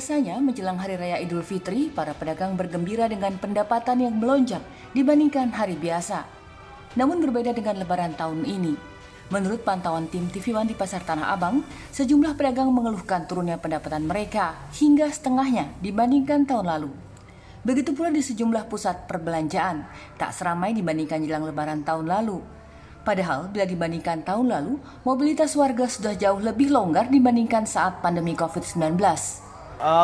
Biasanya menjelang Hari Raya Idul Fitri, para pedagang bergembira dengan pendapatan yang melonjak dibandingkan hari biasa. Namun berbeda dengan Lebaran tahun ini. Menurut pantauan tim TV One di Pasar Tanah Abang, sejumlah pedagang mengeluhkan turunnya pendapatan mereka hingga setengahnya dibandingkan tahun lalu. Begitu pula di sejumlah pusat perbelanjaan, tak seramai dibandingkan jelang Lebaran tahun lalu. Padahal bila dibandingkan tahun lalu, mobilitas warga sudah jauh lebih longgar dibandingkan saat pandemi COVID-19.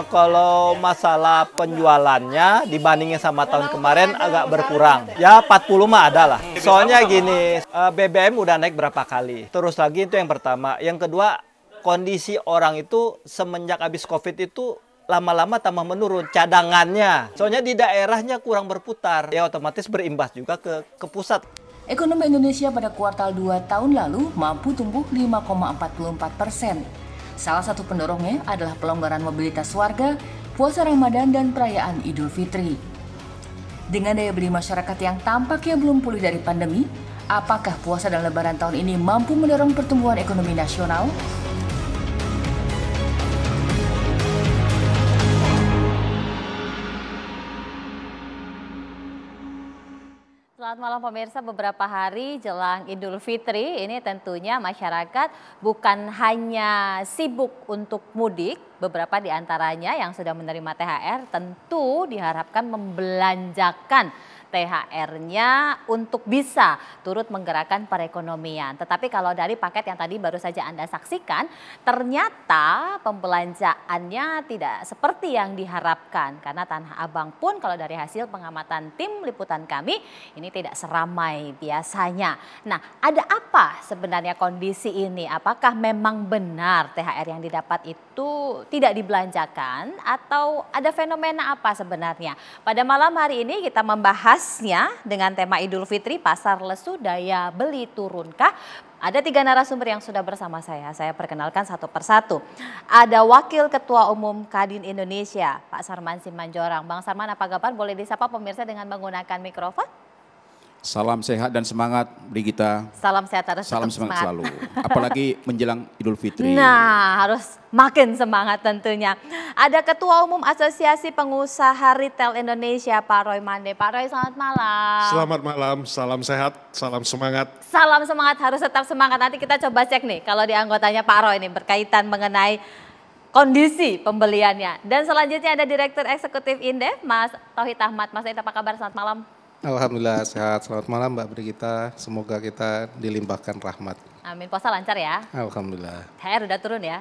Kalau masalah penjualannya dibandingin sama tahun kemarin agak berkurang. Ya 40 mah ada lah. Soalnya gini, BBM udah naik berapa kali. Terus lagi itu yang pertama. Yang kedua, kondisi orang itu semenjak habis COVID itu lama-lama tambah menurun cadangannya. Soalnya di daerahnya kurang berputar. Ya otomatis berimbas juga ke pusat. Ekonomi Indonesia pada kuartal 2 tahun lalu mampu tumbuh 5,44%. Salah satu pendorongnya adalah pelonggaran mobilitas warga, puasa Ramadan, dan perayaan Idul Fitri. Dengan daya beli masyarakat yang tampaknya belum pulih dari pandemi, apakah puasa dan Lebaran tahun ini mampu mendorong pertumbuhan ekonomi nasional? Selamat malam pemirsa, beberapa hari jelang Idul Fitri ini tentunya masyarakat bukan hanya sibuk untuk mudik, beberapa di antaranya yang sudah menerima THR tentu diharapkan membelanjakan THR-nya untuk bisa turut menggerakkan perekonomian. Tetapi kalau dari paket yang tadi baru saja Anda saksikan, ternyata pembelanjaannya tidak seperti yang diharapkan. Karena Tanah Abang pun kalau dari hasil pengamatan tim liputan kami, ini tidak seramai biasanya. Nah, ada apa sebenarnya kondisi ini? Apakah memang benar THR yang didapat itu tidak dibelanjakan atau ada fenomena apa sebenarnya? Pada malam hari ini kita membahasnya dengan tema Idul Fitri, pasar lesu, daya beli turunkah? Ada 3 narasumber yang sudah bersama saya perkenalkan satu persatu. Ada Wakil Ketua Umum Kadin Indonesia, Pak Sarman Simanjorang. Bang Sarman, apa kabar? Boleh disapa pemirsa dengan menggunakan mikrofon? Salam sehat dan semangat Brigita. Salam sehat harus Salam tetap semangat selalu. Apalagi menjelang Idul Fitri. Nah, harus makin semangat tentunya. Ada Ketua Umum Asosiasi Pengusaha Retail Indonesia, Pak Roy Mande. Pak Roy, selamat malam. Selamat malam, salam sehat, salam semangat. Salam semangat, harus tetap semangat. Nanti kita coba cek nih kalau di anggotanya Pak Roy ini berkaitan mengenai kondisi pembeliannya. Dan selanjutnya ada Direktur Eksekutif Indef, Mas Tauhid Ahmad. Mas Tauhid, apa kabar? Selamat malam. Alhamdulillah sehat, selamat malam Mbak Brigita, semoga kita dilimpahkan rahmat. Amin, puasa lancar ya? Alhamdulillah. THR udah turun ya?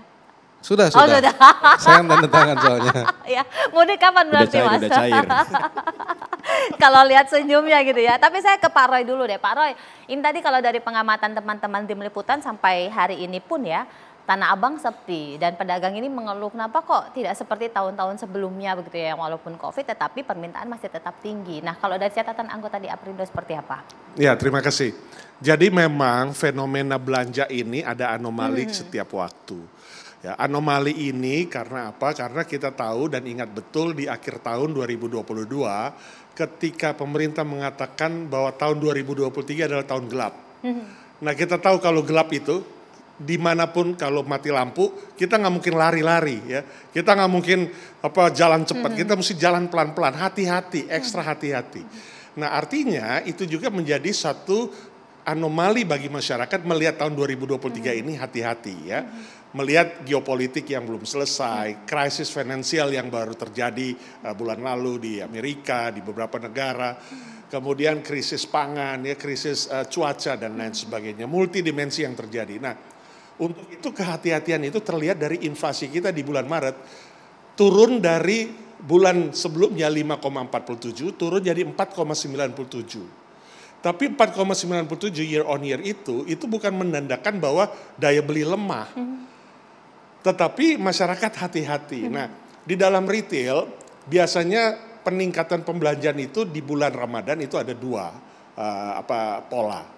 Sudah. Oh, sudah. Saya tanda tangan soalnya. Ya, mudik kapan berarti Mas? Udah cair. Kalau lihat senyumnya gitu ya. Tapi saya ke Pak Roy dulu deh. Pak Roy, ini tadi kalau dari pengamatan teman-teman tim liputan sampai hari ini pun ya, Tanah Abang sepi dan pedagang ini mengeluh kenapa kok tidak seperti tahun-tahun sebelumnya begitu ya, walaupun Covid tetapi permintaan masih tetap tinggi. Nah, kalau dari catatan anggota di Aprindo seperti apa? Ya, terima kasih. Jadi memang fenomena belanja ini ada anomali setiap waktu. Ya, anomali ini karena apa? Karena kita tahu dan ingat betul di akhir tahun 2022 ketika pemerintah mengatakan bahwa tahun 2023 adalah tahun gelap. Nah, kita tahu kalau gelap itu dimanapun kalau mati lampu kita nggak mungkin lari-lari ya, kita nggak mungkin jalan cepat, kita mesti jalan pelan-pelan, hati-hati, ekstra hati-hati. Nah, artinya itu juga menjadi satu anomali bagi masyarakat melihat tahun 2023 ini hati-hati ya, melihat geopolitik yang belum selesai, krisis finansial yang baru terjadi bulan lalu di Amerika, di beberapa negara. Kemudian krisis pangan, ya, krisis cuaca dan lain sebagainya, multidimensi yang terjadi. Nah, untuk itu kehati-hatian itu terlihat dari inflasi kita di bulan Maret turun dari bulan sebelumnya 5,47 turun jadi 4,97. Tapi 4,97 year on year itu bukan menandakan bahwa daya beli lemah. Tetapi masyarakat hati-hati. Nah, di dalam retail biasanya peningkatan pembelanjaan itu di bulan Ramadan itu ada 2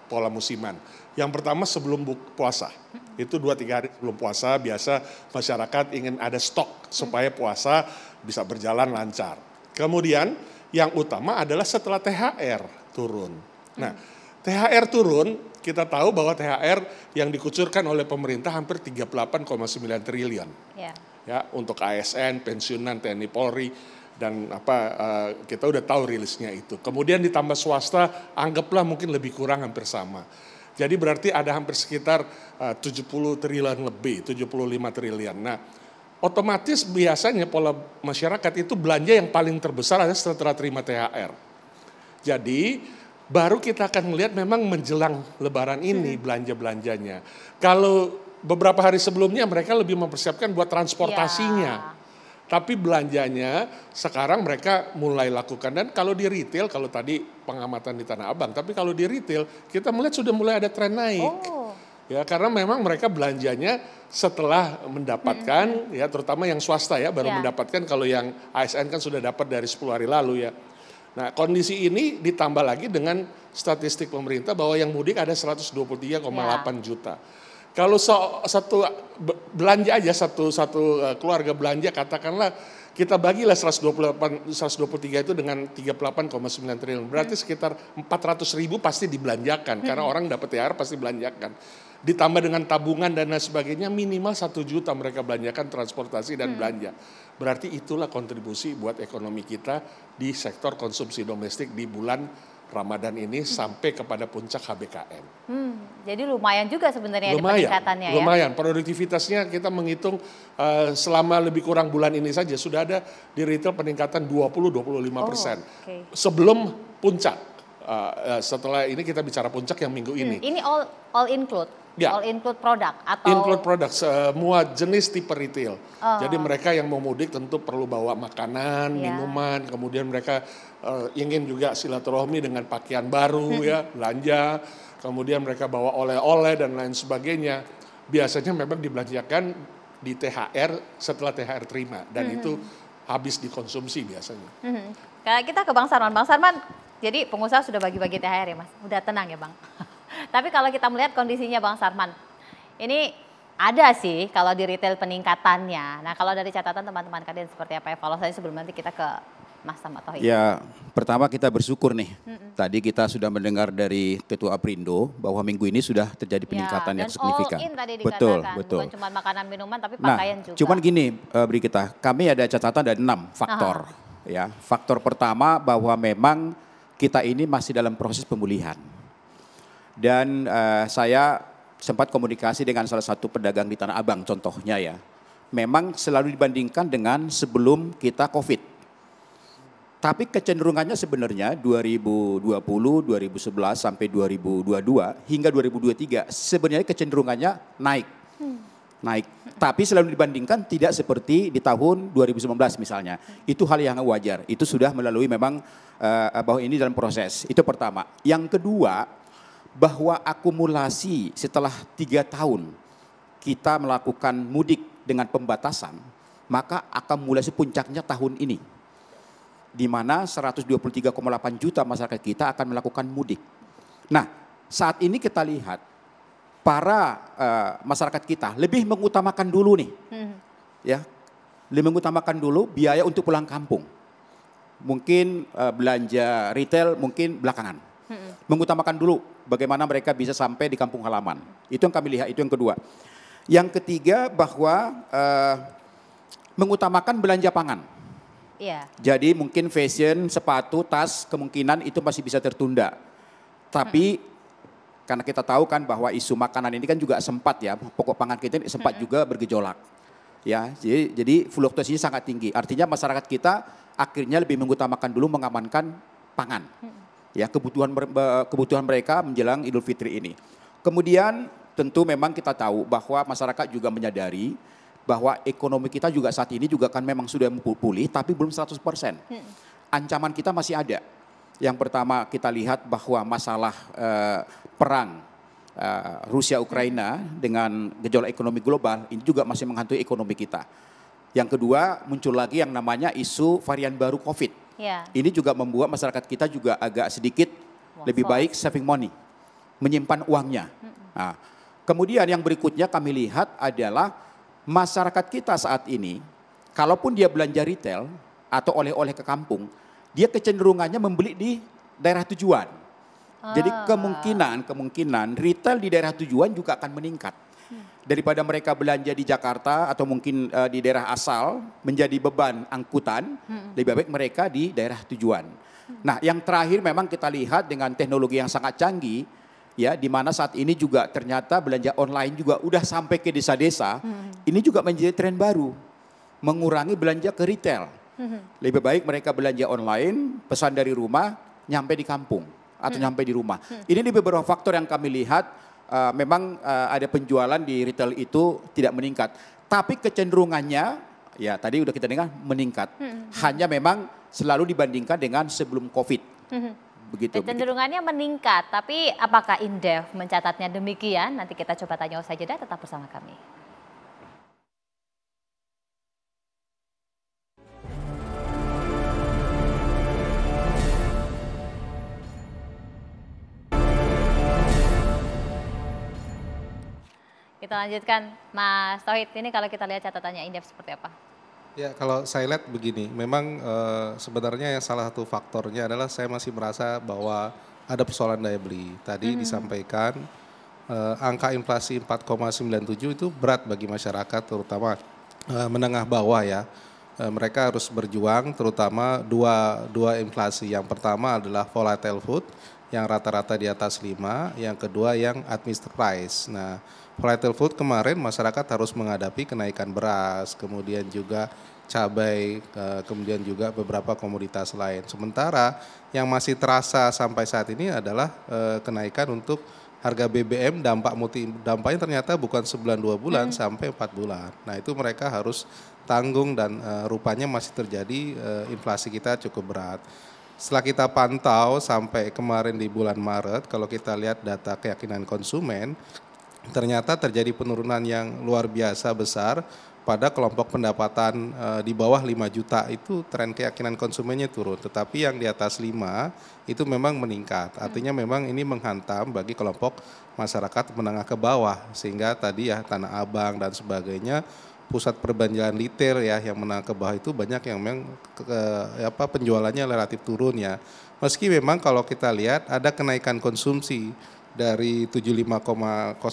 pola musiman. Yang pertama sebelum puasa. Itu 2-3 hari sebelum puasa biasa masyarakat ingin ada stok supaya puasa bisa berjalan lancar. Kemudian yang utama adalah setelah THR turun. Nah, THR turun, kita tahu bahwa THR yang dikucurkan oleh pemerintah hampir 38,9 triliun. Yeah. ya untuk ASN, pensiunan, TNI Polri dan kita udah tahu rilisnya itu. Kemudian ditambah swasta, anggaplah mungkin lebih kurang hampir sama. Jadi berarti ada hampir sekitar 70 triliun lebih, 75 triliun. Nah, otomatis biasanya pola masyarakat itu belanja yang paling terbesar adalah setelah terima THR. Jadi baru kita akan melihat memang menjelang Lebaran ini belanja-belanjanya. Kalau beberapa hari sebelumnya mereka lebih mempersiapkan buat transportasinya. Tapi belanjanya sekarang mereka mulai lakukan. Dan kalau di retail, kalau tadi pengamatan di Tanah Abang, tapi kalau di retail kita melihat sudah mulai ada tren naik. Ya, karena memang mereka belanjanya setelah mendapatkan, ya terutama yang swasta ya, baru mendapatkan, kalau yang ASN kan sudah dapat dari 10 hari lalu ya. Nah, kondisi ini ditambah lagi dengan statistik pemerintah bahwa yang mudik ada 123,8 juta. Kalau satu belanja aja, satu keluarga belanja, katakanlah kita bagilah 123 itu dengan 38,9 triliun. Berarti sekitar 400.000 pasti dibelanjakan, karena orang dapat THR pasti belanjakan. Ditambah dengan tabungan dan lain sebagainya, minimal 1 juta mereka belanjakan transportasi dan belanja. Berarti itulah kontribusi buat ekonomi kita di sektor konsumsi domestik di bulan Ramadan ini sampai kepada puncak HBKM. Jadi lumayan juga sebenarnya peningkatannya ya. Lumayan, produktivitasnya kita menghitung selama lebih kurang bulan ini saja sudah ada di retail peningkatan 20-25%. Sebelum puncak, setelah ini kita bicara puncak yang minggu ini. Ini all include? Ya. All include produk atau include produk, semua jenis tipe retail. Jadi mereka yang mau mudik tentu perlu bawa makanan, minuman, kemudian mereka ingin juga silaturahmi dengan pakaian baru ya, belanja, kemudian mereka bawa oleh-oleh dan lain sebagainya. Biasanya memang dibelanjakan di THR setelah THR terima dan itu habis dikonsumsi biasanya. Kita ke Bang Sarman. Bang Sarman, jadi pengusaha sudah bagi-bagi THR ya Mas, udah tenang ya Bang. Tapi kalau kita melihat kondisinya Bang Sarman, ini ada sih kalau di retail peningkatannya. Nah kalau dari catatan teman-teman kalian seperti apa evaluasinya sebelum nanti kita ke Mas Samad Tauhid? Ya pertama kita bersyukur nih. Tadi kita sudah mendengar dari Ketua Aprindo bahwa minggu ini sudah terjadi peningkatan yang signifikan. All in tadi betul. Bukan cuma makanan minuman tapi pakaian juga. Cuman gini Brigita, kami ada catatan dari 6 faktor. Ya, faktor pertama bahwa memang kita ini masih dalam proses pemulihan. Dan saya sempat komunikasi dengan salah satu pedagang di Tanah Abang contohnya ya. Memang selalu dibandingkan dengan sebelum kita COVID. Tapi kecenderungannya sebenarnya 2020, 2011 sampai 2022 hingga 2023 sebenarnya kecenderungannya naik. Naik. Tapi selalu dibandingkan tidak seperti di tahun 2019 misalnya. Itu hal yang wajar. Itu sudah melalui memang bahwa ini dalam proses. Itu pertama. Yang kedua, bahwa akumulasi setelah 3 tahun kita melakukan mudik dengan pembatasan, maka akumulasi puncaknya tahun ini. Di mana 123,8 juta masyarakat kita akan melakukan mudik. Nah, saat ini kita lihat para masyarakat kita lebih mengutamakan dulu nih. Ya. Lebih mengutamakan dulu biaya untuk pulang kampung. Mungkin belanja retail mungkin belakangan. Mengutamakan dulu bagaimana mereka bisa sampai di kampung halaman. Itu yang kami lihat, itu yang kedua. Yang ketiga bahwa mengutamakan belanja pangan. Iya. Jadi mungkin fashion, sepatu, tas kemungkinan itu masih bisa tertunda. Tapi karena kita tahu kan bahwa isu makanan ini kan juga sempat ya, pokok pangan kita sempat juga bergejolak. Ya, jadi fluktuasinya sangat tinggi. Artinya masyarakat kita akhirnya lebih mengutamakan dulu mengamankan pangan. Ya, kebutuhan mereka menjelang Idul Fitri ini. Kemudian tentu memang kita tahu bahwa masyarakat juga menyadari bahwa ekonomi kita juga saat ini juga kan memang sudah pulih tapi belum 100%. Ancaman kita masih ada. Yang pertama kita lihat bahwa masalah perang Rusia-Ukraina dengan gejolak ekonomi global ini juga masih menghantui ekonomi kita. Yang kedua muncul lagi yang namanya isu varian baru COVID. Ya. Ini juga membuat masyarakat kita juga agak sedikit lebih baik saving money, menyimpan uangnya. Nah, kemudian yang berikutnya kami lihat adalah masyarakat kita saat ini, kalaupun dia belanja retail atau oleh-oleh ke kampung, dia kecenderungannya membeli di daerah tujuan. Jadi kemungkinan retail di daerah tujuan juga akan meningkat. Daripada mereka belanja di Jakarta atau mungkin di daerah asal menjadi beban angkutan, lebih baik mereka di daerah tujuan. Nah, yang terakhir memang kita lihat dengan teknologi yang sangat canggih, ya, di mana saat ini juga ternyata belanja online juga udah sampai ke desa-desa. Ini juga menjadi tren baru, mengurangi belanja ke retail. Lebih baik mereka belanja online, pesan dari rumah, nyampe di kampung atau nyampe di rumah. Ini di beberapa faktor yang kami lihat. Memang ada penjualan di retail itu tidak meningkat. Tapi kecenderungannya, ya tadi udah kita dengar meningkat. Hanya memang selalu dibandingkan dengan sebelum COVID. Begitu. Kecenderungannya meningkat, tapi apakah Indef mencatatnya demikian? Nanti kita coba tanya usai jeda, tetap bersama kami. Kita lanjutkan, Mas Tauhid. Ini kalau kita lihat catatannya Indef seperti apa? Ya, kalau saya lihat begini, memang sebenarnya yang salah satu faktornya adalah saya masih merasa bahwa ada persoalan daya beli. Tadi disampaikan angka inflasi 4,97 itu berat bagi masyarakat, terutama menengah bawah ya. Mereka harus berjuang, terutama dua inflasi. Yang pertama adalah volatile food, yang rata-rata di atas 5, yang kedua yang administered price. Nah, volatile food kemarin masyarakat harus menghadapi kenaikan beras, kemudian juga cabai, kemudian juga beberapa komoditas lain. Sementara yang masih terasa sampai saat ini adalah kenaikan untuk harga BBM, dampaknya ternyata bukan sebulan 2 bulan sampai 4 bulan. Nah, itu mereka harus tanggung dan rupanya masih terjadi inflasi kita cukup berat. Setelah kita pantau sampai kemarin di bulan Maret, kalau kita lihat data keyakinan konsumen, ternyata terjadi penurunan yang luar biasa besar pada kelompok pendapatan di bawah 5 juta itu tren keyakinan konsumennya turun. Tetapi yang di atas 5 itu memang meningkat. Artinya memang ini menghantam bagi kelompok masyarakat menengah ke bawah. Sehingga tadi ya Tanah Abang dan sebagainya, pusat perbelanjaan retail ya yang menengah ke bawah itu banyak yang memang penjualannya relatif turun ya. Meski memang kalau kita lihat ada kenaikan konsumsi dari 75,0%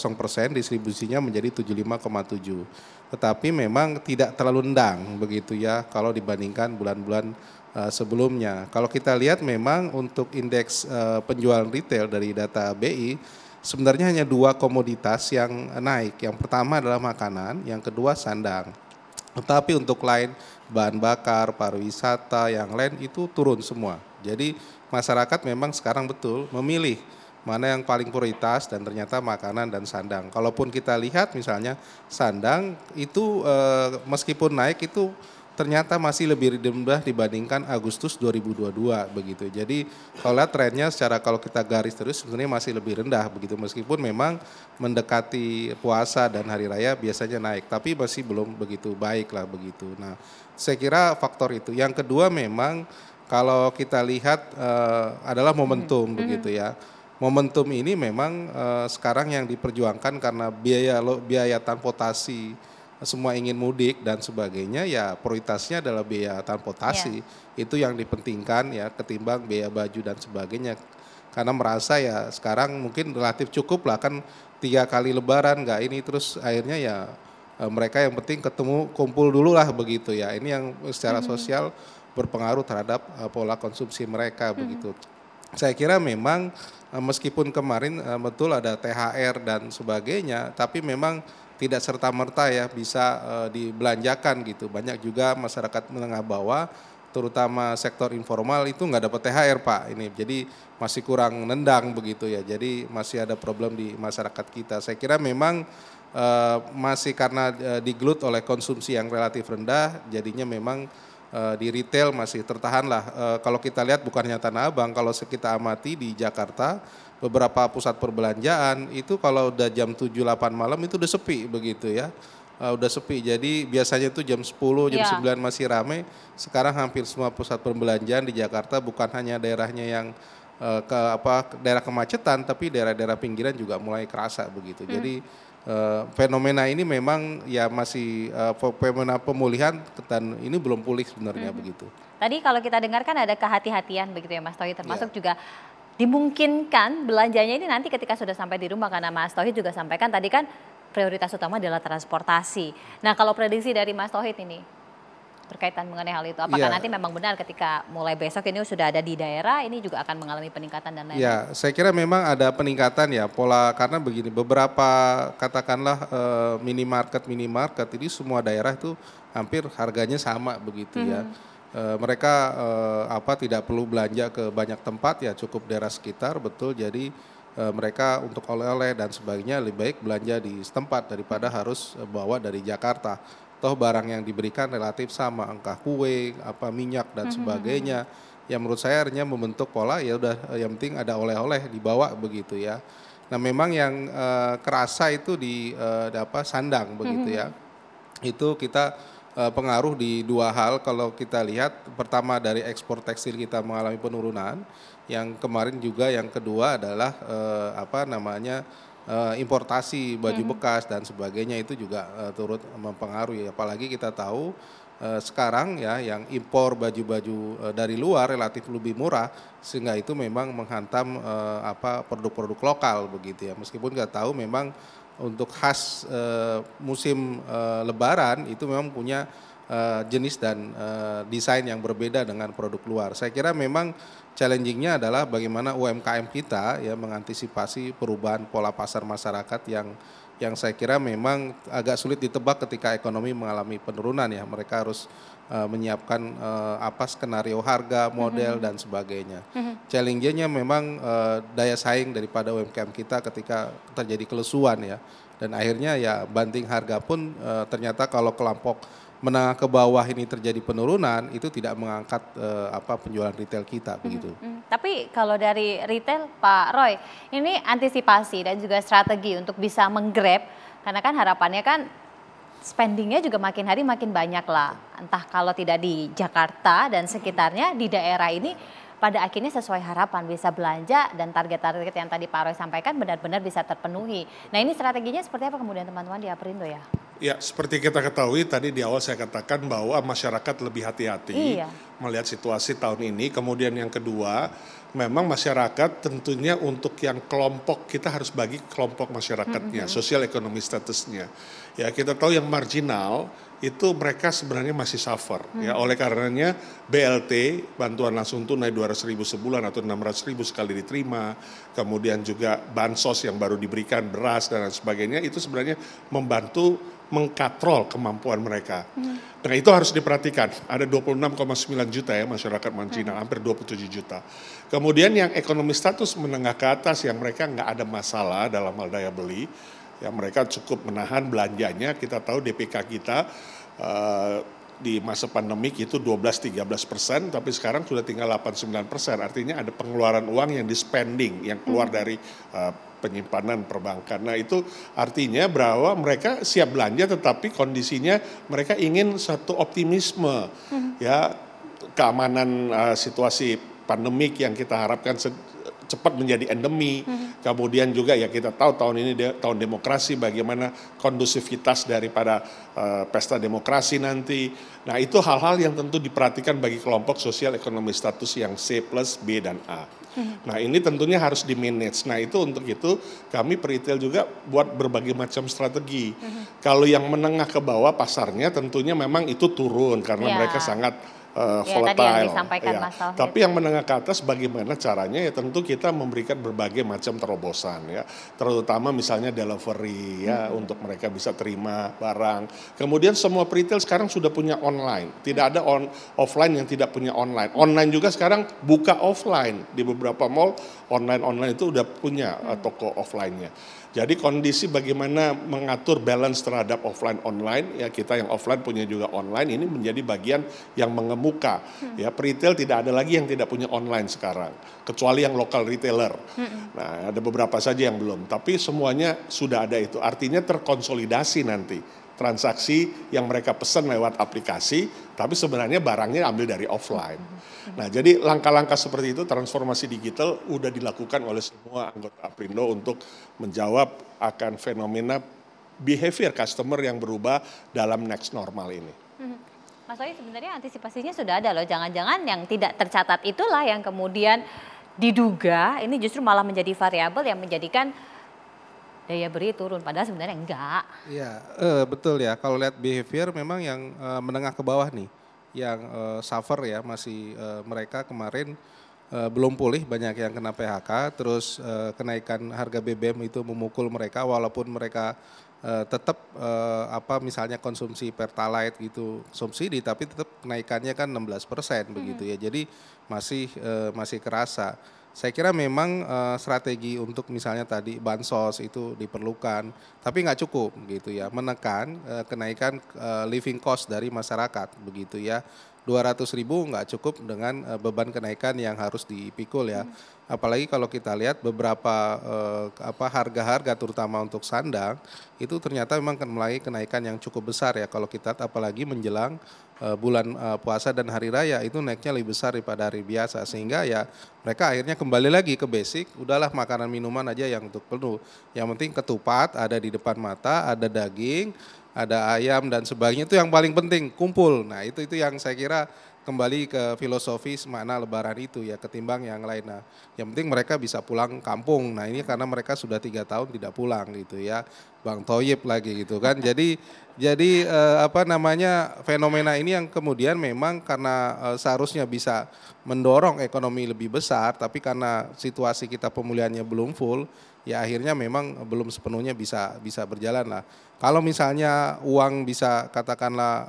distribusinya menjadi 75,7. Tetapi memang tidak terlalu rendang begitu ya kalau dibandingkan bulan-bulan sebelumnya. Kalau kita lihat memang untuk indeks penjualan retail dari data BI sebenarnya hanya 2 komoditas yang naik. Yang pertama adalah makanan, yang kedua sandang. Tetapi untuk lain bahan bakar, pariwisata, yang lain itu turun semua. Jadi masyarakat memang sekarang betul memilih mana yang paling prioritas dan ternyata makanan dan sandang. Kalaupun kita lihat misalnya sandang itu meskipun naik itu ternyata masih lebih rendah dibandingkan Agustus 2022 begitu. Jadi kalau lihat trennya secara kalau kita garis terus sebenarnya masih lebih rendah begitu, meskipun memang mendekati puasa dan hari raya biasanya naik, tapi masih belum begitu baik lah begitu. Nah, saya kira faktor itu. Yang kedua memang kalau kita lihat adalah momentum begitu ya. Momentum ini memang sekarang yang diperjuangkan karena biaya transportasi, semua ingin mudik dan sebagainya, ya prioritasnya adalah biaya transportasi. Itu yang dipentingkan ya ketimbang biaya baju dan sebagainya. Karena merasa ya sekarang mungkin relatif cukup lah, kan 3 kali lebaran nggak ini, terus akhirnya ya mereka yang penting ketemu kumpul dulu lah begitu ya. Ini yang secara sosial berpengaruh terhadap pola konsumsi mereka begitu. Saya kira memang meskipun kemarin betul ada THR dan sebagainya, tapi memang tidak serta-merta ya bisa dibelanjakan gitu. Banyak juga masyarakat menengah bawah, terutama sektor informal itu nggak dapat THR Pak ini. Jadi masih kurang nendang begitu ya. Jadi masih ada problem di masyarakat kita. Saya kira memang masih karena digelut oleh konsumsi yang relatif rendah, jadinya memang di retail masih tertahan lah. Kalau kita lihat bukan hanya Tanah Abang, kalau kita amati di Jakarta, beberapa pusat perbelanjaan itu kalau udah jam 7-8 malam itu udah sepi begitu ya. Udah sepi, jadi biasanya itu jam 10, jam 9 masih ramai. Sekarang hampir semua pusat perbelanjaan di Jakarta bukan hanya daerahnya yang daerah kemacetan, tapi daerah-daerah pinggiran juga mulai kerasa begitu. Jadi fenomena ini memang ya masih fenomena pemulihan dan ini belum pulih sebenarnya begitu. Tadi kalau kita dengarkan ada kehati-hatian begitu ya Mas Tauhid, termasuk juga dimungkinkan belanjanya ini nanti ketika sudah sampai di rumah, karena Mas Tauhid juga sampaikan tadi kan prioritas utama adalah transportasi. Nah, kalau prediksi dari Mas Tauhid ini berkaitan mengenai hal itu, apakah nanti memang benar ketika mulai besok ini sudah ada di daerah, ini juga akan mengalami peningkatan dan lain-lain? Ya, saya kira memang ada peningkatan ya pola, karena begini, beberapa katakanlah minimarket ini semua daerah itu hampir harganya sama begitu ya. Mereka tidak perlu belanja ke banyak tempat ya, cukup daerah sekitar, betul. Jadi mereka untuk oleh-oleh dan sebagainya lebih baik belanja di setempat daripada harus bawa dari Jakarta. Toh barang yang diberikan relatif sama, angka kue, minyak dan sebagainya. Yang menurut saya akhirnya membentuk pola, ya udah yang penting ada oleh-oleh dibawa begitu ya. Nah memang yang kerasa itu di sandang begitu ya. Itu kita pengaruh di dua hal kalau kita lihat. Pertama dari ekspor tekstil kita mengalami penurunan. Yang kemarin juga yang kedua adalah importasi baju bekas dan sebagainya itu juga turut mempengaruhi. Apalagi kita tahu sekarang ya yang impor baju-baju dari luar relatif lebih murah, sehingga itu memang menghantam produk-produk lokal begitu ya. Meskipun kita tahu memang untuk khas musim Lebaran itu memang punya jenis dan desain yang berbeda dengan produk luar. Saya kira memang challenging-nya adalah bagaimana UMKM kita ya mengantisipasi perubahan pola pasar masyarakat yang saya kira memang agak sulit ditebak ketika ekonomi mengalami penurunan ya. Mereka harus menyiapkan skenario harga, model dan sebagainya. Challenge-nya memang daya saing daripada UMKM kita ketika terjadi kelesuan ya. Dan akhirnya ya banting harga pun ternyata kalau kelompok menengah ke bawah ini terjadi penurunan, itu tidak mengangkat penjualan retail kita begitu. Tapi kalau dari retail Pak Roy, ini antisipasi dan juga strategi untuk bisa menggrab, karena kan harapannya kan spendingnya juga makin hari makin banyak lah. Entah kalau tidak di Jakarta dan sekitarnya, di daerah ini pada akhirnya sesuai harapan bisa belanja dan target-target yang tadi Pak Roy sampaikan benar-benar bisa terpenuhi. Nah ini strateginya seperti apa kemudian teman-teman di Aprindo ya? Ya, seperti kita ketahui tadi di awal saya katakan bahwa masyarakat lebih hati-hati melihat situasi tahun ini. Kemudian yang kedua, memang masyarakat tentunya untuk yang kelompok, kita harus bagi kelompok masyarakatnya, sosial ekonomi statusnya. Ya, kita tahu yang marginal itu mereka sebenarnya masih suffer. Ya, oleh karenanya BLT, bantuan langsung tunai 200.000 sebulan atau 600.000 sekali diterima. Kemudian juga bansos yang baru diberikan, beras dan sebagainya, itu sebenarnya membantu mengkatrol kemampuan mereka. Nah itu harus diperhatikan, ada 26,9 juta ya masyarakat marginal, hampir 27 juta. Kemudian yang ekonomi status menengah ke atas yang mereka nggak ada masalah dalam hal daya beli, ya mereka cukup menahan belanjanya. Kita tahu DPK kita di masa pandemik itu 12-13%, tapi sekarang sudah tinggal 8-9%. Artinya ada pengeluaran uang yang di spending, yang keluar dari penyimpanan perbankan. Nah itu artinya bahwa mereka siap belanja, tetapi kondisinya mereka ingin satu optimisme, ya keamanan situasi pandemik yang kita harapkan cepat menjadi endemi. Kemudian juga ya kita tahu tahun ini tahun demokrasi, bagaimana kondusivitas daripada pesta demokrasi nanti. Nah itu hal-hal yang tentu diperhatikan bagi kelompok sosial ekonomi status yang C+, B, dan A. Nah ini tentunya harus di-manage. Nah itu untuk itu kami peritel juga buat berbagai macam strategi. Kalau yang menengah ke bawah pasarnya tentunya memang itu turun karena mereka sangat volatile. Tadi yang disampaikan Mas Tauhid. Tapi yang menengah ke atas bagaimana caranya ya tentu kita memberikan berbagai macam terobosan ya. Terutama misalnya delivery ya untuk mereka bisa terima barang. Kemudian semua retail sekarang sudah punya online. Tidak ada offline yang tidak punya online. Online juga sekarang buka offline. Di beberapa mall online itu udah punya toko offline-nya. Jadi kondisi bagaimana mengatur balance terhadap offline online, ya kita yang offline punya juga online, ini menjadi bagian yang mengemuka. Ya retail tidak ada lagi yang tidak punya online sekarang, kecuali yang local retailer. Nah ada beberapa saja yang belum, tapi semuanya sudah ada itu. Artinya terkonsolidasi nanti transaksi yang mereka pesan lewat aplikasi, tapi sebenarnya barangnya ambil dari offline. Nah, jadi langkah-langkah seperti itu transformasi digital udah dilakukan oleh semua anggota Aprindo untuk menjawab akan fenomena behavior customer yang berubah dalam next normal ini. Mas Roy, sebenarnya antisipasinya sudah ada loh, jangan-jangan yang tidak tercatat itulah yang kemudian diduga ini justru malah menjadi variabel yang menjadikan daya beli turun, padahal sebenarnya enggak. Iya, betul ya. Kalau lihat behavior memang yang menengah ke bawah nih, yang suffer ya masih mereka kemarin belum pulih, banyak yang kena PHK, terus kenaikan harga BBM itu memukul mereka walaupun mereka tetap misalnya konsumsi Pertalite gitu subsidi, tapi tetap kenaikannya kan 16% begitu ya. Jadi masih kerasa. Saya kira memang strategi untuk misalnya tadi bansos itu diperlukan, tapi nggak cukup gitu ya, menekan kenaikan living cost dari masyarakat begitu ya. 200.000 nggak cukup dengan beban kenaikan yang harus dipikul ya. Apalagi kalau kita lihat beberapa harga-harga terutama untuk sandang itu ternyata memang mulai kenaikan yang cukup besar ya kalau kita apalagi menjelang bulan puasa dan hari raya itu naiknya lebih besar daripada hari biasa, sehingga ya mereka akhirnya kembali lagi ke basic, udahlah makanan minuman aja yang untuk penuh. Yang penting ketupat ada di depan mata, ada daging, ada ayam dan sebagainya, itu yang paling penting kumpul. Nah itu yang saya kira kembali ke filosofis makna lebaran itu ya, ketimbang yang lain. Nah yang penting mereka bisa pulang kampung. Nah ini karena mereka sudah 3 tahun tidak pulang gitu ya, Bang Thoyib lagi gitu kan. Jadi fenomena ini yang kemudian memang karena seharusnya bisa mendorong ekonomi lebih besar, tapi karena situasi kita pemulihannya belum full, ya akhirnya memang belum sepenuhnya bisa berjalan lah. Kalau misalnya uang bisa katakanlah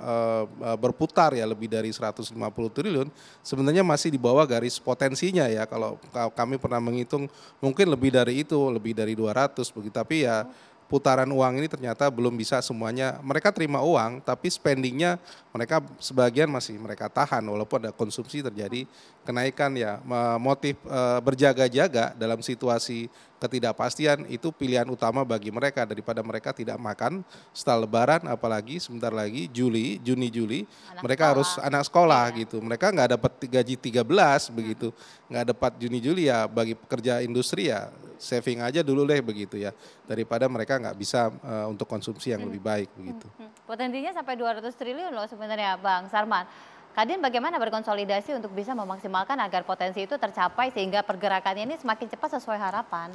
berputar ya lebih dari 150 triliun, sebenarnya masih di bawah garis potensinya ya. Kalau kami pernah menghitung mungkin lebih dari itu, lebih dari 200 begitu. Tapi ya putaran uang ini ternyata belum bisa semuanya. Mereka terima uang tapi spendingnya mereka sebagian masih mereka tahan walaupun ada konsumsi terjadi kenaikan ya. Motif berjaga-jaga dalam situasi ketidakpastian itu pilihan utama bagi mereka daripada mereka tidak makan setelah lebaran, apalagi sebentar lagi Juni Juli mereka harus anak sekolah gitu. Mereka nggak dapat gaji 13 begitu, nggak dapat Juni Juli ya, bagi pekerja industri ya saving aja dulu deh begitu ya, daripada mereka nggak bisa untuk konsumsi yang lebih baik begitu. Potensinya sampai 200 triliun loh sebenarnya Bang Sarman. Kadin bagaimana berkonsolidasi untuk bisa memaksimalkan agar potensi itu tercapai sehingga pergerakannya ini semakin cepat sesuai harapan?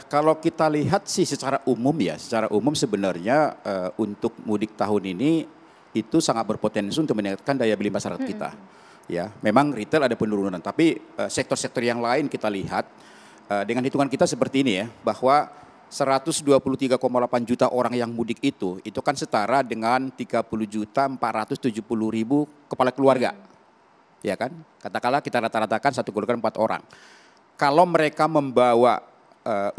Kalau kita lihat sih secara umum sebenarnya untuk mudik tahun ini itu sangat berpotensi untuk meningkatkan daya beli masyarakat kita. Ya, memang retail ada penurunan, tapi sektor-sektor yang lain kita lihat dengan hitungan kita seperti ini ya, bahwa 123,8 juta orang yang mudik itu kan setara dengan 30.470.000 kepala keluarga. Ya kan? Katakanlah kita rata-ratakan satu keluarga 4 orang. Kalau mereka membawa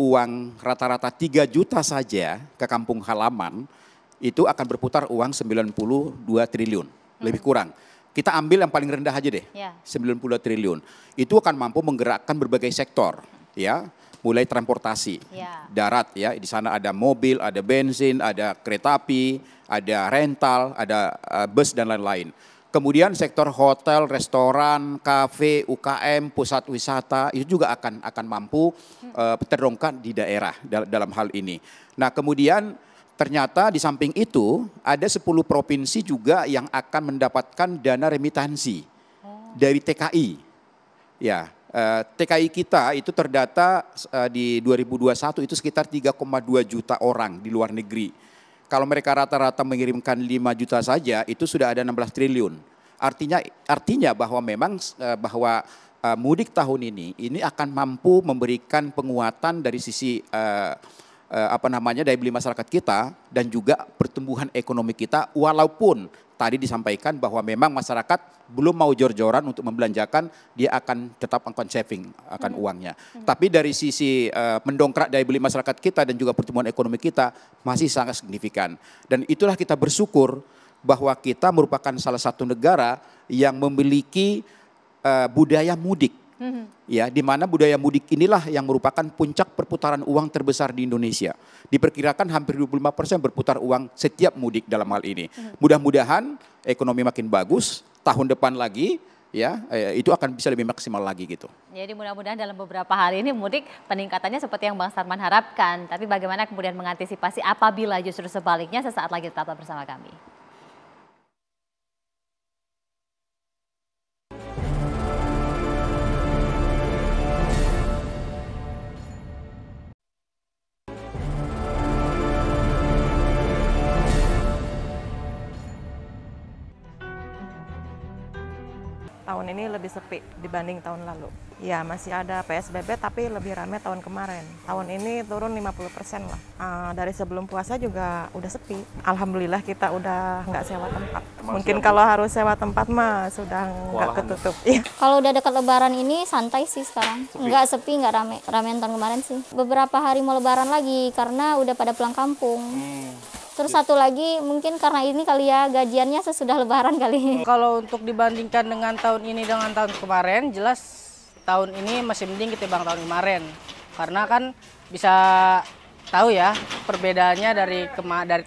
uang rata-rata 3 juta saja ke kampung halaman, itu akan berputar uang 92 triliun, lebih kurang. Kita ambil yang paling rendah aja deh, 92 triliun. Itu akan mampu menggerakkan berbagai sektor, ya. Mulai transportasi, darat ya, di sana ada mobil, ada bensin, ada kereta api, ada rental, ada bus dan lain-lain. Kemudian sektor hotel, restoran, kafe, UKM, pusat wisata itu juga akan mampu terdongkrak di daerah dalam hal ini. Nah kemudian ternyata di samping itu ada 10 provinsi juga yang akan mendapatkan dana remitansi dari TKI. Ya. TKI kita itu terdata di 2021 itu sekitar 3,2 juta orang di luar negeri. Kalau mereka rata-rata mengirimkan 5 juta saja itu sudah ada 16 triliun. Artinya bahwa memang mudik tahun ini akan mampu memberikan penguatan dari sisi daya beli masyarakat kita dan juga pertumbuhan ekonomi kita, walaupun tadi disampaikan bahwa memang masyarakat belum mau jor-joran untuk membelanjakan, dia akan tetap akan saving akan uangnya. Tapi dari sisi mendongkrak daya beli masyarakat kita dan juga pertumbuhan ekonomi kita masih sangat signifikan. Dan itulah kita bersyukur bahwa kita merupakan salah satu negara yang memiliki budaya mudik. Ya, di mana budaya mudik inilah yang merupakan puncak perputaran uang terbesar di Indonesia. Diperkirakan hampir 25% berputar uang setiap mudik dalam hal ini. Mudah-mudahan ekonomi makin bagus, tahun depan lagi ya itu akan bisa lebih maksimal lagi gitu. Jadi mudah-mudahan dalam beberapa hari ini mudik peningkatannya seperti yang Bang Sarman harapkan. Tapi bagaimana kemudian mengantisipasi apabila justru sebaliknya, sesaat lagi tetaplah bersama kami. tahun ini lebih sepi dibanding tahun lalu. Ya masih ada PSBB tapi lebih ramai tahun kemarin. Tahun ini turun 50% lah. Dari sebelum puasa juga udah sepi. Alhamdulillah kita udah nggak sewa tempat. Mungkin kalau harus sewa tempat mah sudah nggak ketutup. Kalau udah dekat lebaran ini santai sih sekarang. Nggak sepi, nggak rame. Ramean tahun kemarin sih. Beberapa hari mau lebaran lagi karena udah pada pulang kampung. Terus satu lagi mungkin karena ini kali ya gajiannya sesudah lebaran kali. Kalau untuk dibandingkan dengan tahun ini dengan tahun kemarin, jelas tahun ini masih mending ketimbang tahun kemarin. Karena kan bisa tahu ya perbedaannya dari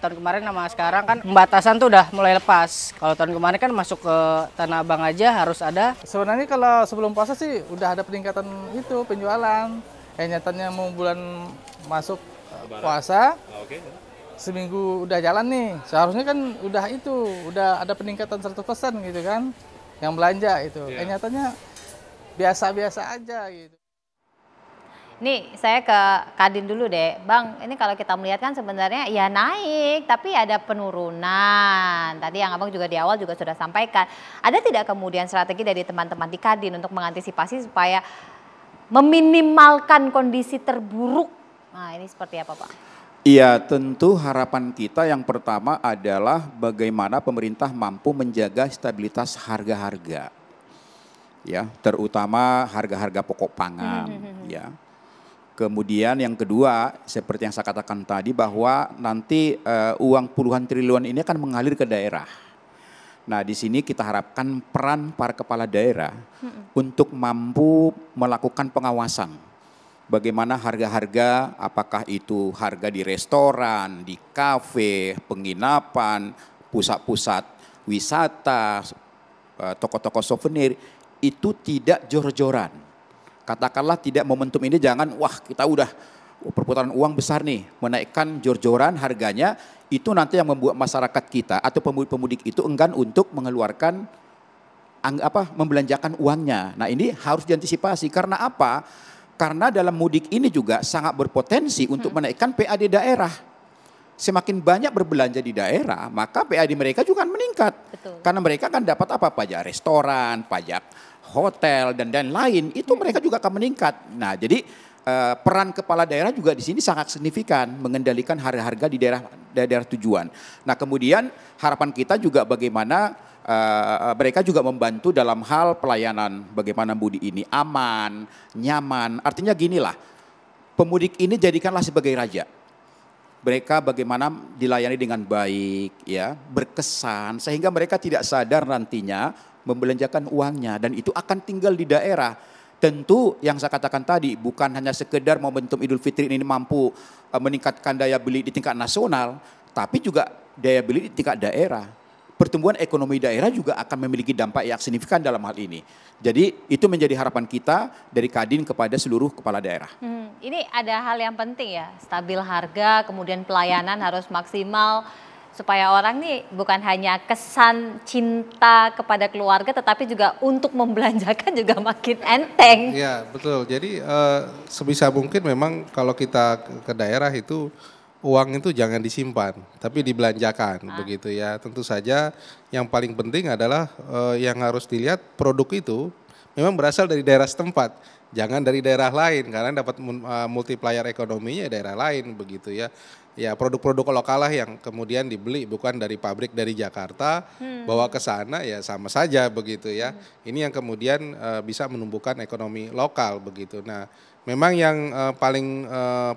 tahun kemarin sama sekarang kan pembatasan tuh udah mulai lepas. Kalau tahun kemarin kan masuk ke Tanah Abang aja harus ada. Sebenarnya kalau sebelum puasa sih udah ada peningkatan itu penjualan. Nyatanya mau bulan masuk puasa. Seminggu udah jalan nih, seharusnya kan udah ada peningkatan 100% gitu kan, yang belanja itu. Nyatanya biasa-biasa aja gitu. Nih saya ke Kadin dulu deh, Bang. Ini kalau kita melihat kan sebenarnya ya naik, tapi ada penurunan. Tadi yang Abang juga di awal juga sudah sampaikan. Ada tidak kemudian strategi dari teman-teman di Kadin untuk mengantisipasi supaya meminimalkan kondisi terburuk? Nah ini seperti apa Pak? Iya, tentu harapan kita yang pertama adalah bagaimana pemerintah mampu menjaga stabilitas harga-harga. Ya, terutama harga-harga pokok pangan, ya. Kemudian yang kedua, seperti yang saya katakan tadi bahwa nanti uang puluhan triliun ini akan mengalir ke daerah. Nah, di sini kita harapkan peran para kepala daerah untuk mampu melakukan pengawasan. Bagaimana harga-harga, apakah itu harga di restoran, di kafe, penginapan, pusat-pusat wisata, toko-toko souvenir, itu tidak jor-joran. Katakanlah tidak momentum ini jangan, wah kita udah perputaran uang besar nih, menaikkan jor-joran harganya, itu nanti yang membuat masyarakat kita atau pemudik itu enggan untuk mengeluarkan, membelanjakan uangnya. Nah ini harus diantisipasi, karena apa? Karena dalam mudik ini juga sangat berpotensi untuk menaikkan PAD daerah. Semakin banyak berbelanja di daerah, maka PAD mereka juga akan meningkat. Betul. Karena mereka akan dapat apa? Pajak restoran, pajak hotel, dan lain-lain. Itu mereka juga akan meningkat. Nah, jadi peran kepala daerah juga di sini sangat signifikan mengendalikan harga-harga di daerah tujuan. Nah, kemudian harapan kita juga bagaimana mereka juga membantu dalam hal pelayanan, bagaimana mudik ini aman, nyaman. Artinya ginilah, pemudik ini jadikanlah sebagai raja. Mereka bagaimana dilayani dengan baik, ya, berkesan, sehingga mereka tidak sadar nantinya membelanjakan uangnya, dan itu akan tinggal di daerah. Tentu yang saya katakan tadi bukan hanya sekedar momentum Idul Fitri ini mampu meningkatkan daya beli di tingkat nasional, tapi juga daya beli di tingkat daerah. Pertumbuhan ekonomi daerah juga akan memiliki dampak yang signifikan dalam hal ini. Jadi itu menjadi harapan kita dari Kadin kepada seluruh kepala daerah. Ini ada hal yang penting ya, stabil harga, kemudian pelayanan harus maksimal supaya orang nih bukan hanya kesan cinta kepada keluarga, tetapi juga untuk membelanjakan juga makin enteng. Iya betul, jadi sebisa mungkin memang kalau kita ke daerah itu uang itu jangan disimpan, tapi dibelanjakan begitu ya. Tentu saja yang paling penting adalah yang harus dilihat produk itu memang berasal dari daerah setempat, jangan dari daerah lain karena dapat multiplier ekonominya daerah lain begitu ya. Ya produk-produk lokal lah yang kemudian dibeli, bukan dari pabrik dari Jakarta bawa ke sana ya sama saja begitu ya. Ini yang kemudian bisa menumbuhkan ekonomi lokal begitu. Nah, memang yang paling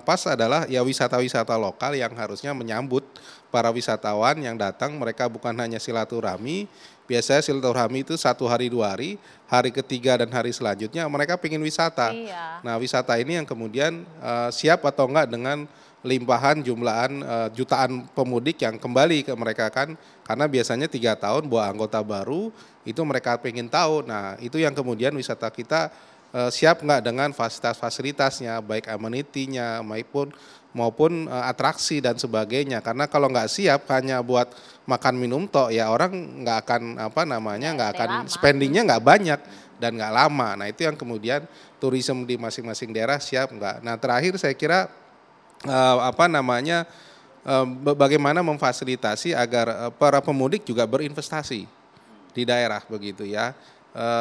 pas adalah ya wisata-wisata lokal yang harusnya menyambut para wisatawan yang datang. Mereka bukan hanya silaturahmi, biasanya silaturahmi itu 1 hari 2 hari, hari ketiga dan hari selanjutnya mereka pengen wisata. Iya. Nah wisata ini yang kemudian siap atau enggak dengan limpahan jumlahan jutaan pemudik yang kembali ke mereka kan, karena biasanya 3 tahun bawa anggota baru itu mereka pengen tahu. Nah itu yang kemudian wisata kita siap nggak dengan fasilitas-fasilitasnya, baik amenity-nya maupun atraksi dan sebagainya. Karena kalau nggak siap hanya buat makan minum tok ya orang nggak akan nggak akan spendingnya nggak banyak dan nggak lama. Nah itu yang kemudian tourism di masing-masing daerah siap nggak. Nah terakhir saya kira bagaimana memfasilitasi agar para pemudik juga berinvestasi di daerah begitu ya.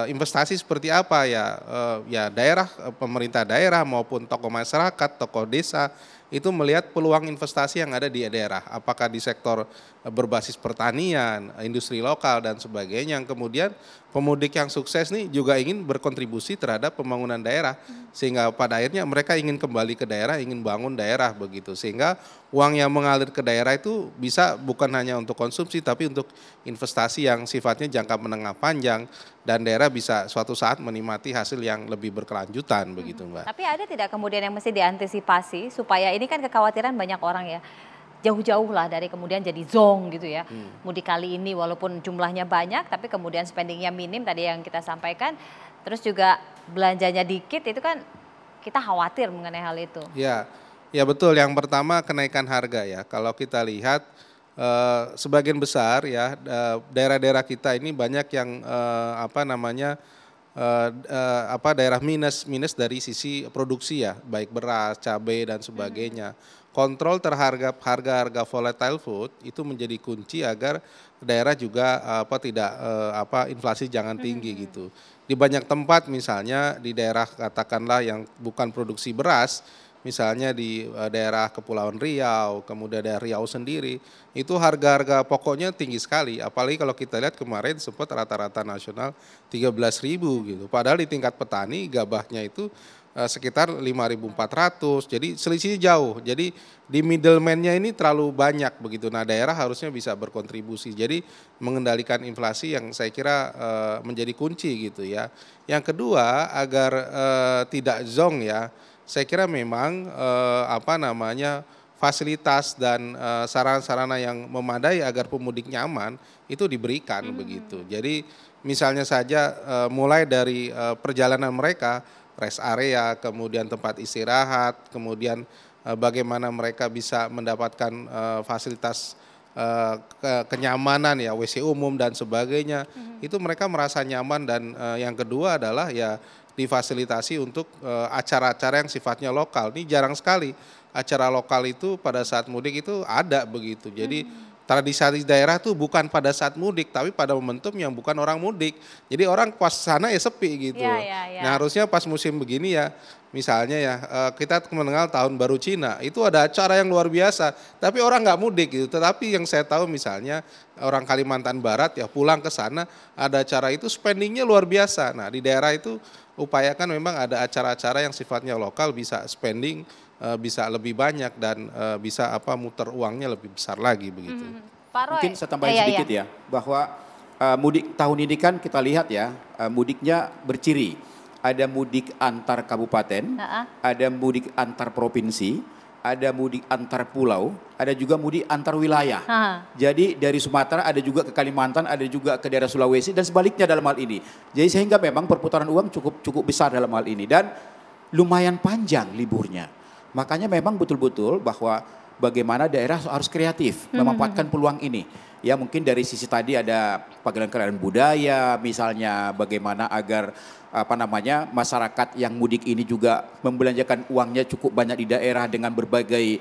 investasi seperti apa ya, ya daerah, pemerintah daerah maupun tokoh masyarakat, tokoh desa itu melihat peluang investasi yang ada di daerah, apakah di sektor berbasis pertanian, industri lokal dan sebagainya, yang kemudian pemudik yang sukses nih juga ingin berkontribusi terhadap pembangunan daerah, sehingga pada akhirnya mereka ingin kembali ke daerah, ingin bangun daerah begitu, sehingga uang yang mengalir ke daerah itu bisa bukan hanya untuk konsumsi tapi untuk investasi yang sifatnya jangka menengah panjang, dan daerah bisa suatu saat menikmati hasil yang lebih berkelanjutan begitu, Mbak. Tapi ada tidak kemudian yang mesti diantisipasi supaya ini kan kekhawatiran banyak orang ya, jauh-jauh lah dari kemudian jadi zong gitu ya. Mudik kali ini walaupun jumlahnya banyak tapi kemudian spendingnya minim tadi yang kita sampaikan, terus juga belanjanya dikit, itu kan kita khawatir mengenai hal itu. Ya, ya betul. Yang pertama kenaikan harga ya. Kalau kita lihat sebagian besar ya daerah-daerah kita ini banyak yang daerah minus dari sisi produksi ya, baik beras, cabai dan sebagainya. Kontrol terhadap harga-harga volatile food itu menjadi kunci agar daerah juga inflasi jangan tinggi gitu. Di banyak tempat misalnya di daerah katakanlah yang bukan produksi beras, misalnya di daerah Kepulauan Riau, kemudian daerah Riau sendiri, itu harga-harga pokoknya tinggi sekali. Apalagi kalau kita lihat kemarin sempat rata-rata nasional 13.000 gitu. Padahal di tingkat petani gabahnya itu sekitar 5.400, jadi selisihnya jauh. Jadi di middleman-nya ini terlalu banyak begitu. Nah daerah harusnya bisa berkontribusi. Jadi mengendalikan inflasi yang saya kira menjadi kunci gitu ya. Yang kedua agar tidak zong ya. Saya kira memang fasilitas dan sarana-sarana yang memadai agar pemudik nyaman itu diberikan begitu. Jadi misalnya saja mulai dari perjalanan mereka, rest area, kemudian tempat istirahat, kemudian bagaimana mereka bisa mendapatkan fasilitas kenyamanan ya, WC umum dan sebagainya. Itu mereka merasa nyaman, dan yang kedua adalah ya difasilitasi untuk acara-acara yang sifatnya lokal. Ini jarang sekali acara lokal itu pada saat mudik itu ada begitu. Jadi tradisi daerah tuh bukan pada saat mudik, tapi pada momentum yang bukan orang mudik. Jadi orang pas sana ya sepi gitu. Nah harusnya pas musim begini ya, misalnya ya kita mengenal tahun baru Cina, itu ada acara yang luar biasa, tapi orang nggak mudik gitu. Tetapi yang saya tahu misalnya orang Kalimantan Barat ya pulang ke sana, ada acara itu spendingnya luar biasa. Nah di daerah itu upayakan memang ada acara-acara yang sifatnya lokal, bisa spending bisa lebih banyak dan bisa muter uangnya lebih besar lagi begitu. Pak Roy, mungkin saya tambahin sedikit ya, bahwa mudik tahun ini kan kita lihat ya, mudiknya berciri. Ada mudik antar kabupaten, ada mudik antar provinsi, ada mudik antar pulau, ada juga mudik antar wilayah. Jadi dari Sumatera ada juga ke Kalimantan, ada juga ke daerah Sulawesi dan sebaliknya dalam hal ini. Jadi sehingga memang perputaran uang cukup besar dalam hal ini dan lumayan panjang liburnya. Makanya memang betul-betul bahwa bagaimana daerah harus kreatif memanfaatkan peluang ini. Ya mungkin dari sisi tadi ada pagelaran budaya, misalnya bagaimana agar masyarakat yang mudik ini juga membelanjakan uangnya cukup banyak di daerah dengan berbagai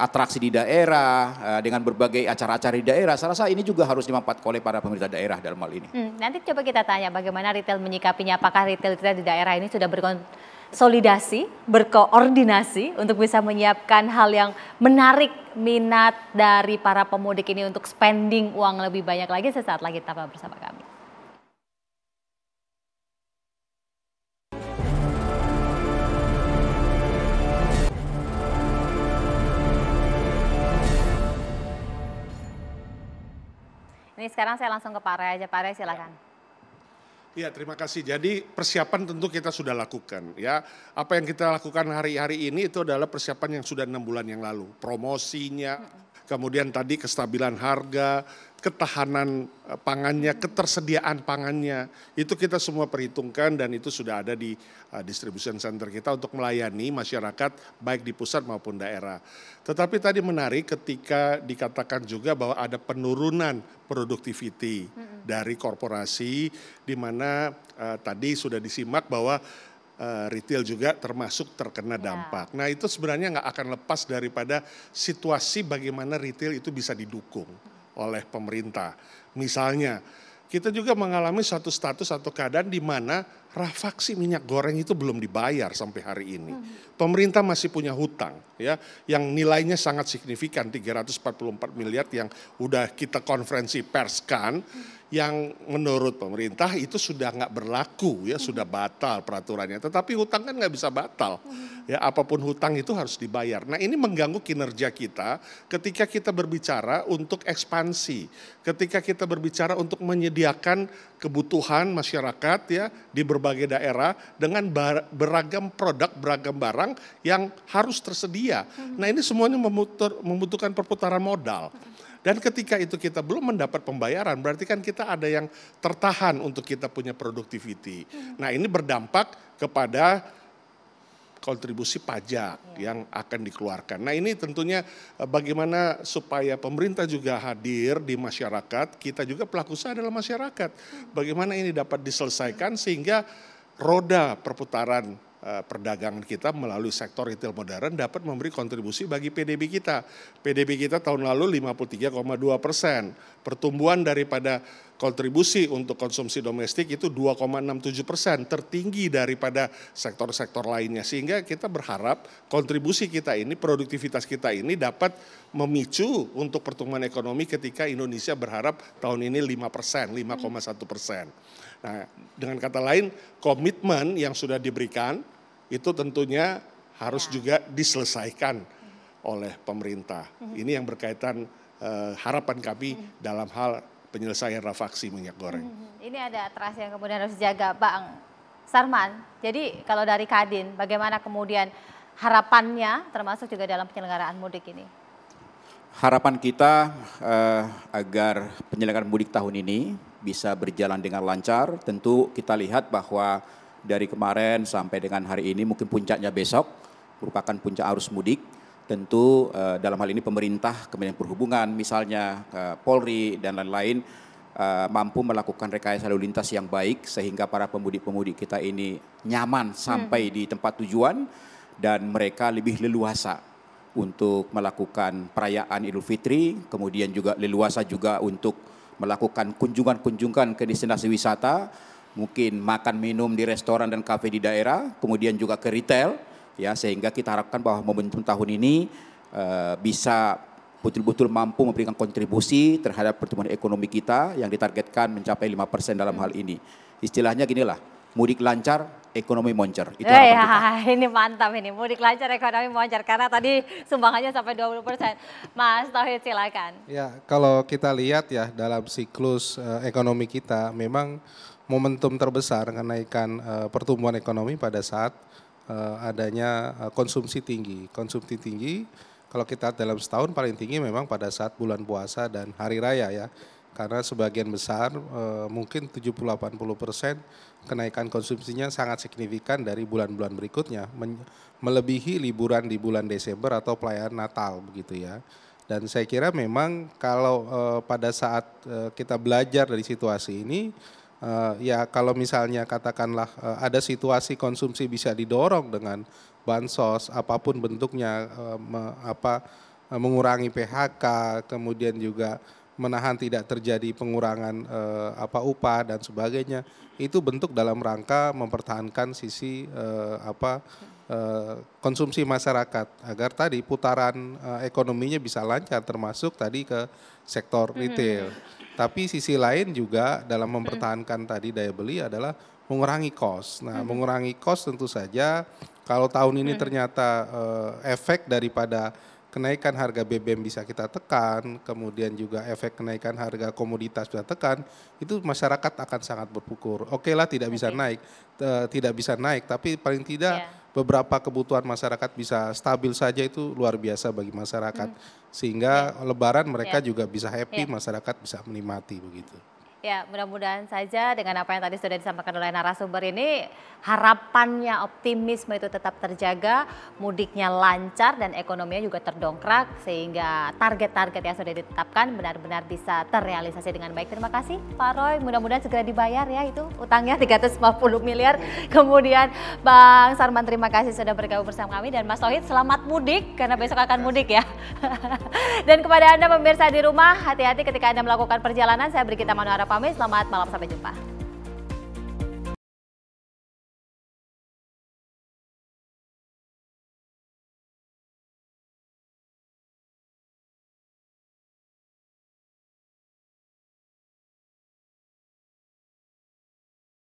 atraksi di daerah, dengan berbagai acara-acara di daerah. Saya rasa ini juga harus dimanfaatkan oleh para pemerintah daerah dalam hal ini. Nanti coba kita tanya bagaimana retail menyikapinya, apakah retail di daerah ini sudah berkonsolidasi, berkoordinasi untuk bisa menyiapkan hal yang menarik minat dari para pemudik ini untuk spending uang lebih banyak lagi. Sesaat lagi tetaplah bersama kami. Ini sekarang saya langsung ke Pak Ray aja. Pak Ray silakan. Ya, terima kasih. Jadi persiapan tentu kita sudah lakukan ya. Apa yang kita lakukan hari-hari ini itu adalah persiapan yang sudah 6 bulan yang lalu. Promosinya, kemudian tadi kestabilan harga, ketahanan pangannya, ketersediaan pangannya. Itu kita semua perhitungkan dan itu sudah ada di distribution center kita untuk melayani masyarakat baik di pusat maupun daerah. Tetapi tadi menarik ketika dikatakan juga bahwa ada penurunan productivity dari korporasi, di mana tadi sudah disimak bahwa retail juga termasuk terkena dampak. Nah itu sebenarnya nggak akan lepas daripada situasi bagaimana retail itu bisa didukung oleh pemerintah. Misalnya kita juga mengalami satu status atau keadaan di mana rafaksi minyak goreng itu belum dibayar sampai hari ini. Pemerintah masih punya hutang ya yang nilainya sangat signifikan 344 miliar yang udah kita konferensi perskan yang menurut pemerintah itu sudah nggak berlaku ya, sudah batal peraturannya. Tetapi hutang kan nggak bisa batal. Ya, apapun hutang itu harus dibayar. Nah, ini mengganggu kinerja kita ketika kita berbicara untuk ekspansi, ketika kita berbicara untuk menyediakan kebutuhan masyarakat ya di berbagai daerah dengan beragam produk, beragam barang yang harus tersedia. Nah, ini semuanya membutuhkan perputaran modal. Dan ketika itu kita belum mendapat pembayaran, berarti kan kita ada yang tertahan untuk kita punya productivity. Nah, ini berdampak kepada kontribusi pajak yang akan dikeluarkan. Nah, ini tentunya bagaimana supaya pemerintah juga hadir di masyarakat, kita juga pelaku usaha adalah masyarakat. Bagaimana ini dapat diselesaikan sehingga roda perputaran perdagangan kita melalui sektor retail modern dapat memberi kontribusi bagi PDB kita. PDB kita tahun lalu 53,2%. Pertumbuhan daripada kontribusi untuk konsumsi domestik itu 2,67%, tertinggi daripada sektor-sektor lainnya. Sehingga kita berharap kontribusi kita ini, produktivitas kita ini dapat memicu untuk pertumbuhan ekonomi ketika Indonesia berharap tahun ini 5%, 5,1%. Nah, dengan kata lain, komitmen yang sudah diberikan itu tentunya harus juga diselesaikan oleh pemerintah. Ini yang berkaitan harapan kami dalam hal penyelesaian rafaksi minyak goreng. Ini ada trust yang kemudian harus dijaga, Bang Sarman. Jadi kalau dari Kadin, bagaimana kemudian harapannya termasuk juga dalam penyelenggaraan mudik ini? Harapan kita agar penyelenggaraan mudik tahun ini bisa berjalan dengan lancar. Tentu kita lihat bahwa dari kemarin sampai dengan hari ini mungkin puncaknya besok merupakan puncak arus mudik. Tentu dalam hal ini pemerintah, Kementerian Perhubungan misalnya, Polri dan lain-lain mampu melakukan rekayasa lalu lintas yang baik sehingga para pemudik-pemudik kita ini nyaman sampai di tempat tujuan dan mereka lebih leluasa untuk melakukan perayaan Idul Fitri, kemudian juga leluasa juga untuk melakukan kunjungan-kunjungan ke destinasi wisata, mungkin makan minum di restoran dan kafe di daerah, kemudian juga ke retail, ya sehingga kita harapkan bahwa momentum tahun ini bisa betul-betul mampu memberikan kontribusi terhadap pertumbuhan ekonomi kita yang ditargetkan mencapai 5% dalam hal ini. Istilahnya ginilah, mudik lancar, ekonomi moncer. Itu harapan kita. Ini mantap ini, mudik lancar, ekonomi moncer. Karena tadi sumbangannya sampai 20%. Mas Tauhid silakan. Ya, kalau kita lihat ya dalam siklus ekonomi kita, memang momentum terbesar kenaikan pertumbuhan ekonomi pada saat adanya konsumsi tinggi. Konsumsi tinggi, kalau kita dalam setahun paling tinggi memang pada saat bulan puasa dan hari raya ya. Karena sebagian besar mungkin 70-80% kenaikan konsumsinya sangat signifikan dari bulan-bulan berikutnya, melebihi liburan di bulan Desember atau perayaan Natal begitu ya. Dan saya kira memang kalau pada saat kita belajar dari situasi ini, ya kalau misalnya katakanlah ada situasi konsumsi bisa didorong dengan bansos apapun bentuknya, mengurangi PHK, kemudian juga menahan tidak terjadi pengurangan upah dan sebagainya, itu bentuk dalam rangka mempertahankan sisi konsumsi masyarakat agar tadi putaran ekonominya bisa lancar, termasuk tadi ke sektor retail. Tapi sisi lain juga dalam mempertahankan tadi daya beli adalah mengurangi kos. Nah, mengurangi kos tentu saja kalau tahun ini ternyata efek daripada kenaikan harga BBM bisa kita tekan, kemudian juga efek kenaikan harga komoditas bisa tekan, itu masyarakat akan sangat berpikir, oke lah tidak bisa naik, tapi paling tidak beberapa kebutuhan masyarakat bisa stabil saja, itu luar biasa bagi masyarakat. Sehingga Lebaran mereka juga bisa happy, masyarakat bisa menikmati begitu. Ya, mudah-mudahan saja dengan apa yang tadi sudah disampaikan oleh narasumber ini, harapannya optimisme itu tetap terjaga, mudiknya lancar dan ekonominya juga terdongkrak sehingga target-target yang sudah ditetapkan benar-benar bisa terrealisasi dengan baik. Terima kasih Pak Roy, mudah-mudahan segera dibayar ya itu utangnya 350 miliar. Kemudian Bang Sarman, terima kasih sudah bergabung bersama kami, dan Mas Tauhid selamat mudik karena besok akan mudik ya. Dan kepada Anda pemirsa di rumah, hati-hati ketika Anda melakukan perjalanan. Saya Brigita Manuara pamit, selamat malam, sampai jumpa.